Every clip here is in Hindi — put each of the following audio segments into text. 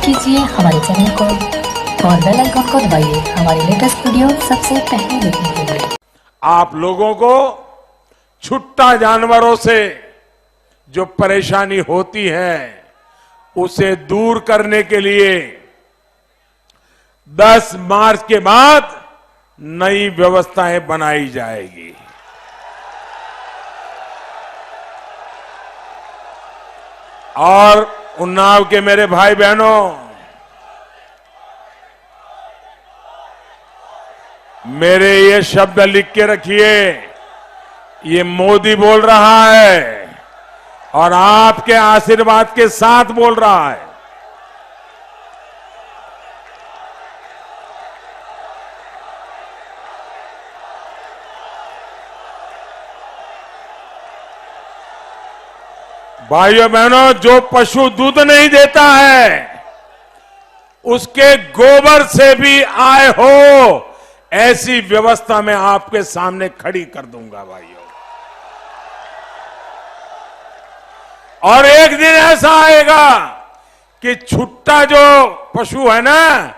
कीजिए हमारे चैनल को और बेल आइकन को दबाइए हमारी लेटेस्ट वीडियो सबसे पहले देखने के लिए। आप लोगों को छुट्टा जानवरों से जो परेशानी होती है उसे दूर करने के लिए 10 मार्च के बाद नई व्यवस्थाएं बनाई जाएगी। और उन्नाव के मेरे भाई बहनों, मेरे ये शब्द लिख के रखिए, ये मोदी बोल रहा है और आपके आशीर्वाद के साथ बोल रहा है। भाइयों बहनों, जो पशु दूध नहीं देता है उसके गोबर से भी आय हो, ऐसी व्यवस्था मैं आपके सामने खड़ी कर दूंगा भाइयों। और एक दिन ऐसा आएगा कि छुट्टा जो पशु है ना,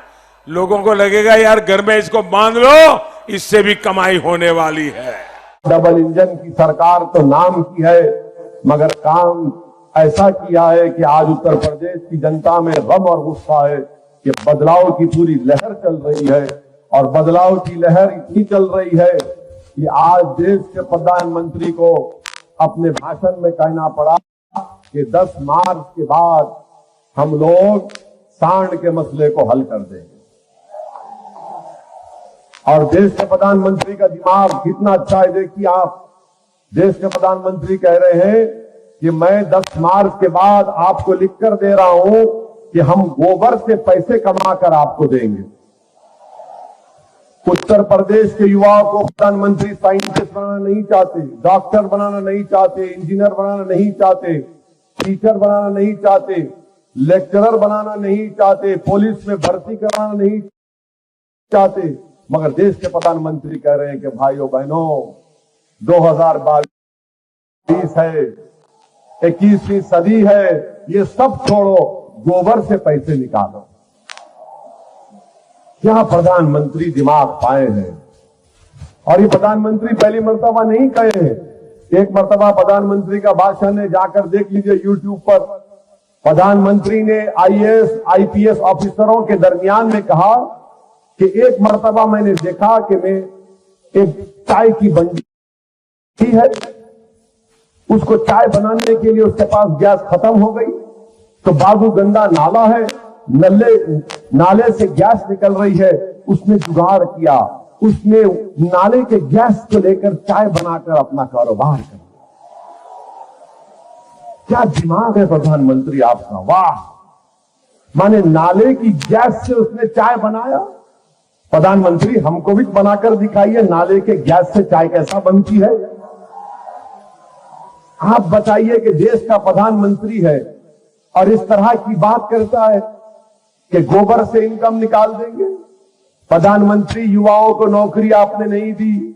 लोगों को लगेगा यार घर में इसको बांध लो, इससे भी कमाई होने वाली है। डबल इंजन की सरकार तो नाम की है, मगर काम ऐसा किया है कि आज उत्तर प्रदेश की जनता में गम और गुस्सा है कि बदलाव की पूरी लहर चल रही है। और बदलाव की लहर इतनी चल रही है कि आज देश के प्रधानमंत्री को अपने भाषण में कहना पड़ा कि 10 मार्च के बाद हम लोग सांड के मसले को हल कर देंगे। और देश के प्रधानमंत्री का दिमाग कितना अच्छा है, देखिए आप, देश के प्रधानमंत्री कह रहे हैं कि मैं 10 मार्च के बाद आपको लिखकर दे रहा हूं कि हम गोबर से पैसे कमाकर आपको देंगे। उत्तर प्रदेश के युवाओं को प्रधानमंत्री साइंटिस्ट बनाना नहीं चाहते, डॉक्टर बनाना नहीं चाहते, इंजीनियर बनाना नहीं चाहते, टीचर बनाना नहीं चाहते, लेक्चरर बनाना नहीं चाहते, पुलिस में भर्ती कराना नहीं चाहते, मगर देश के प्रधानमंत्री कह रहे हैं कि भाइयों बहनों 2022 है, 21वीं सदी है, ये सब छोड़ो, गोबर से पैसे निकालो। क्या प्रधानमंत्री दिमाग पाए हैं। और ये प्रधानमंत्री पहली मर्तबा नहीं कहे हैं। एक मर्तबा प्रधानमंत्री का भाषण है, जाकर देख लीजिए YouTube पर। प्रधानमंत्री ने IAS IPS ऑफिसरों के दरमियान में कहा कि एक मर्तबा मैंने देखा कि मैं एक चाय की बंडी है, उसको चाय बनाने के लिए उसके पास गैस खत्म हो गई, तो बाजू गंदा नाला है, नाले से गैस निकल रही है, उसने जुगाड़ किया, उसने नाले के गैस को लेकर चाय बनाकर अपना कारोबार कर लिया। क्या दिमाग है प्रधानमंत्री आपका, वाह। माने नाले की गैस से उसने चाय बनाया। प्रधानमंत्री हमको भी बनाकर दिखाइए, नाले के गैस से चाय कैसा बनती है। आप बताइए कि देश का प्रधानमंत्री है और इस तरह की बात करता है कि गोबर से इनकम निकाल देंगे। प्रधानमंत्री युवाओं को नौकरी आपने नहीं दी,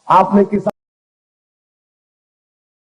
आपने किसान